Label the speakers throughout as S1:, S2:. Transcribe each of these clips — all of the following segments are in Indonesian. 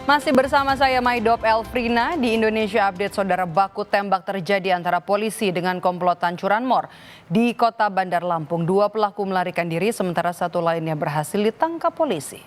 S1: Masih bersama saya Maidop Elfrina di Indonesia Update. Saudara, baku tembak terjadi antara polisi dengan komplotan curanmor di kota Bandar Lampung. Dua pelaku melarikan diri sementara satu lainnya berhasil ditangkap polisi.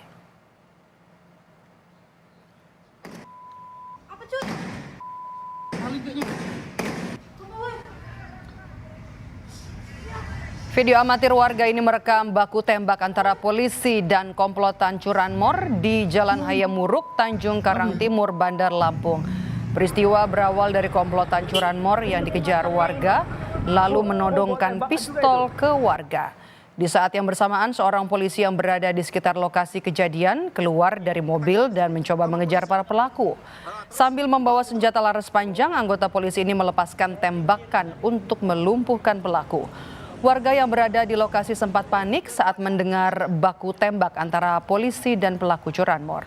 S1: Video amatir warga ini merekam baku tembak antara polisi dan komplotan curanmor di Jalan Hayamuruk, Tanjung Karang Timur, Bandar Lampung. Peristiwa berawal dari komplotan curanmor yang dikejar warga, lalu menodongkan pistol ke warga. Di saat yang bersamaan, seorang polisi yang berada di sekitar lokasi kejadian keluar dari mobil dan mencoba mengejar para pelaku. Sambil membawa senjata laras panjang, anggota polisi ini melepaskan tembakan untuk melumpuhkan pelaku. Warga yang berada di lokasi sempat panik saat mendengar baku tembak antara polisi dan pelaku curanmor.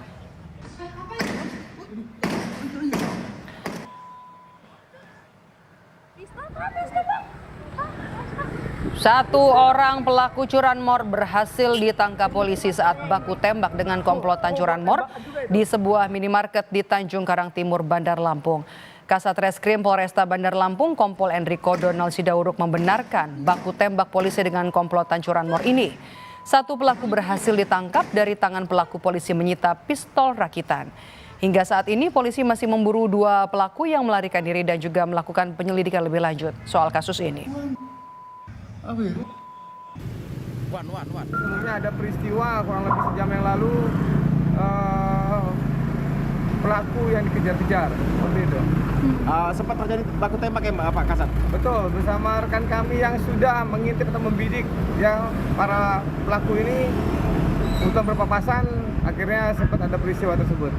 S1: Satu orang pelaku curanmor berhasil ditangkap polisi saat baku tembak dengan komplotan curanmor di sebuah minimarket di Tanjung Karang Timur, Bandar Lampung. Kasat Reskrim Polresta Bandar Lampung, Kompol Enrico Donald Sidauruk membenarkan baku tembak polisi dengan komplotan curanmor ini. Satu pelaku berhasil ditangkap, dari tangan pelaku polisi menyita pistol rakitan. Hingga saat ini polisi masih memburu dua pelaku yang melarikan diri dan juga melakukan penyelidikan lebih lanjut soal kasus ini.
S2: Sebelumnya ada peristiwa kurang lebih sejam yang lalu, pelaku yang dikejar-kejar seperti itu.
S3: Sempat terjadi baku tembak ya Pak Kasat?
S2: Betul, bersama rekan kami yang sudah mengintip atau membidik yang para pelaku ini untuk berpapasan, akhirnya sempat ada peristiwa tersebut.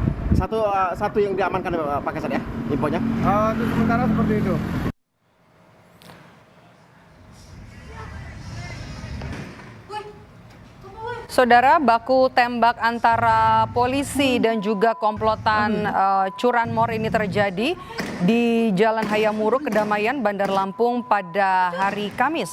S3: Satu yang diamankan Pak Kasat ya, infonya?
S2: Untuk sementara seperti itu.
S1: Saudara, baku tembak antara polisi dan juga komplotan curanmor ini terjadi di Jalan Hayamuruk, Kedamaian, Bandar Lampung pada hari Kamis.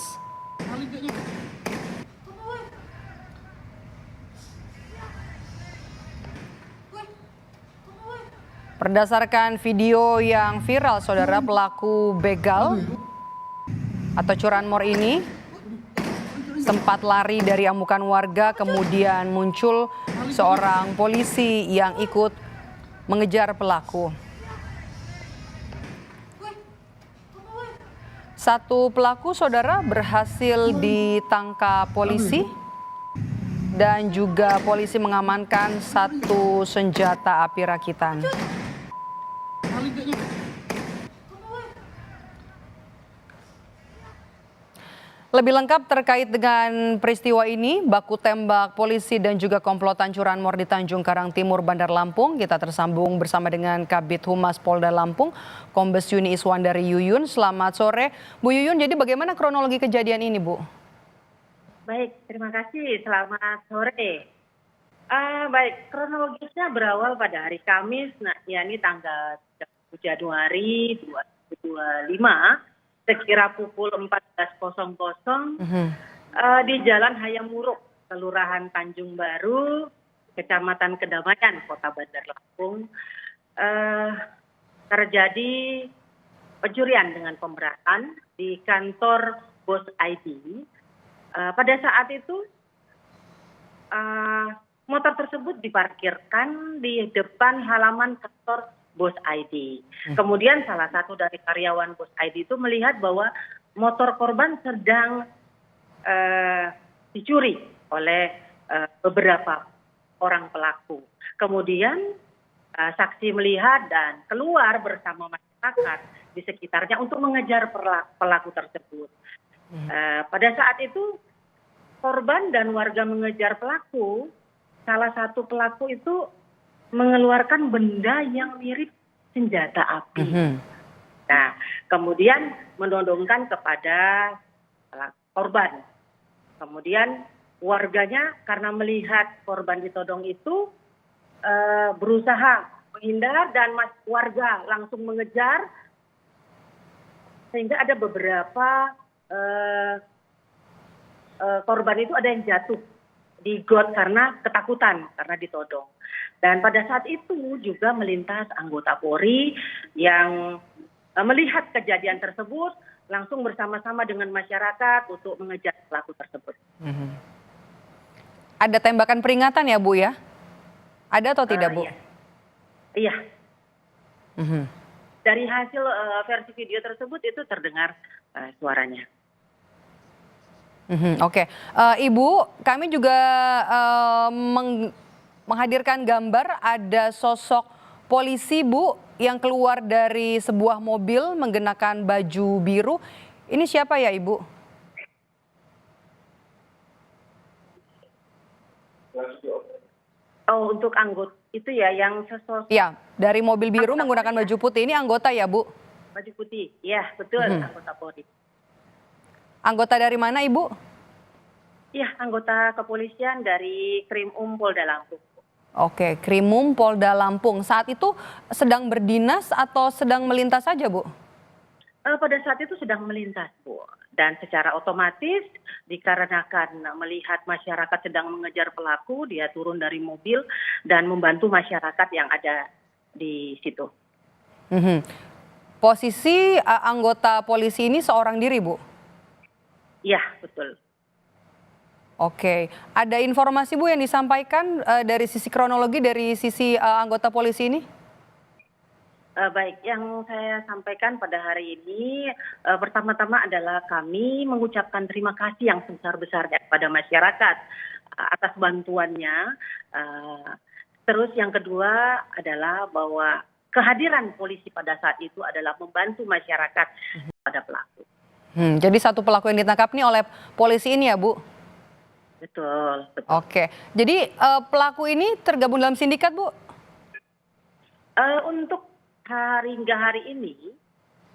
S1: Berdasarkan video yang viral, saudara, pelaku begal atau curanmor ini sempat lari dari amukan warga, kemudian muncul seorang polisi yang ikut mengejar pelaku. Satu pelaku, saudara, berhasil ditangkap polisi dan juga polisi mengamankan satu senjata api rakitan. Lebih lengkap terkait dengan peristiwa ini, baku tembak polisi dan juga komplotan curanmor di Tanjung Karang Timur, Bandar Lampung, kita tersambung bersama dengan Kabid Humas Polda Lampung, Kombes Yuni Iswandari Yuyun. Selamat sore, Bu Yuyun. Jadi bagaimana kronologi kejadian ini, Bu?
S4: Baik, terima kasih. Selamat sore. Baik, kronologisnya berawal pada hari Kamis, yakni tanggal 1 Januari 2025. Sekira pukul 14.00 di Jalan Hayamuruk, Kelurahan Tanjung Baru, Kecamatan Kedamaian, Kota Bandar Lampung, terjadi pencurian dengan pemberatan di kantor Bos ID. Pada saat itu motor tersebut diparkirkan di depan halaman kantor Bos ID. Kemudian salah satu dari karyawan Bos ID itu melihat bahwa motor korban sedang dicuri oleh beberapa orang pelaku. Kemudian saksi melihat dan keluar bersama masyarakat di sekitarnya untuk mengejar pelaku tersebut. Pada saat itu korban dan warga mengejar pelaku, salah satu pelaku itu mengeluarkan benda yang mirip senjata api. Nah, kemudian menodongkan kepada korban. Kemudian warganya karena melihat korban ditodong itu berusaha menghindar dan warga langsung mengejar, sehingga ada beberapa korban itu ada yang jatuh di got karena ketakutan karena ditodong. Dan pada saat itu juga melintas anggota Polri yang melihat kejadian tersebut langsung bersama-sama dengan masyarakat untuk mengejar pelaku tersebut.
S1: Ada tembakan peringatan ya Bu ya? Ada atau tidak Bu?
S4: Iya. Iya.
S1: Mhm.
S4: Dari hasil versi video tersebut itu terdengar suaranya.
S1: Oke. Ibu, kami juga menghadirkan gambar ada sosok polisi Bu yang keluar dari sebuah mobil menggunakan baju biru. Ini siapa ya Ibu?
S4: Oh, untuk anggota itu ya yang sosok
S1: Ya, dari mobil biru menggunakan baju putih ini anggota ya Bu?
S4: baju putih. Ya, betul, anggota Polri.
S1: Anggota dari mana Ibu?
S4: Iya, anggota kepolisian dari Krimum Polda Lampung.
S1: Oke, Krimum Polda Lampung. Saat itu sedang berdinas atau sedang melintas saja Bu?
S4: Pada saat itu sedang melintas, Bu. Dan secara otomatis dikarenakan melihat masyarakat sedang mengejar pelaku, dia turun dari mobil dan membantu masyarakat yang ada di situ.
S1: Posisi anggota polisi ini seorang diri Bu?
S4: Iya, betul.
S1: Oke, ada informasi Bu yang disampaikan dari sisi kronologi dari sisi anggota polisi ini?
S4: Baik, yang saya sampaikan pada hari ini pertama-tama adalah kami mengucapkan terima kasih yang sebesar-besarnya kepada masyarakat atas bantuannya. Terus yang kedua adalah bahwa kehadiran polisi pada saat itu adalah membantu masyarakat pada pelaku.
S1: Jadi satu pelaku yang ditangkap ini oleh polisi ini ya Bu?
S4: Betul, betul.
S1: Oke, jadi pelaku ini tergabung dalam sindikat Bu?
S4: Untuk hingga hari ini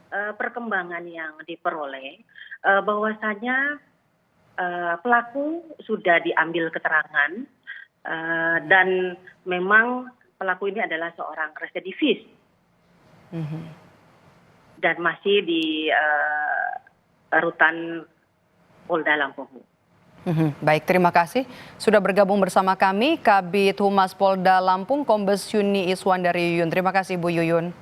S4: perkembangan yang diperoleh bahwasanya pelaku sudah diambil keterangan dan memang pelaku ini adalah seorang residivis dan masih di rutan Polda Lampung.
S1: Baik, terima kasih sudah bergabung bersama kami Kabid Humas Polda Lampung Kombes Yuni Iswandari Yuyun. Terima kasih Bu Yuyun.